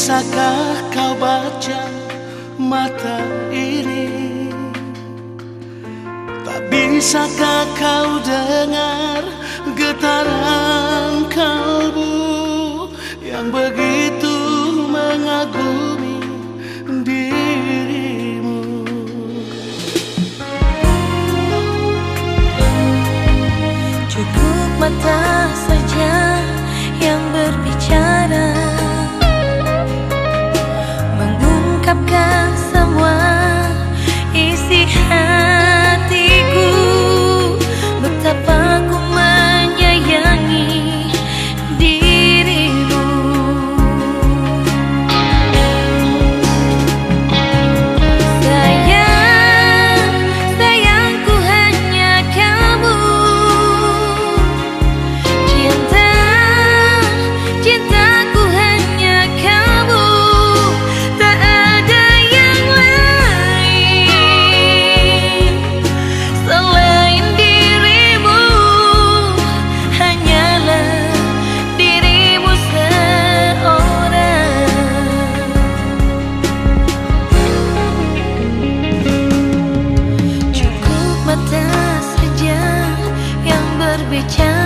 bisakah kau baca mata ini? Tak bisakah kau dengar getaran kalbu yang begitu mengagumi dirimu? Cukup mata saja yang berbicara, mengungkapkan semua isi hatiku. Betapa ku menyayangi dirimu. Sayang, sayangku hanya kamu. Cinta, cintaku hanya kamu. Tak ada yang lain selain dirimu. Hanyalah dirimu seorang. Cukup mata saja yang berbicara,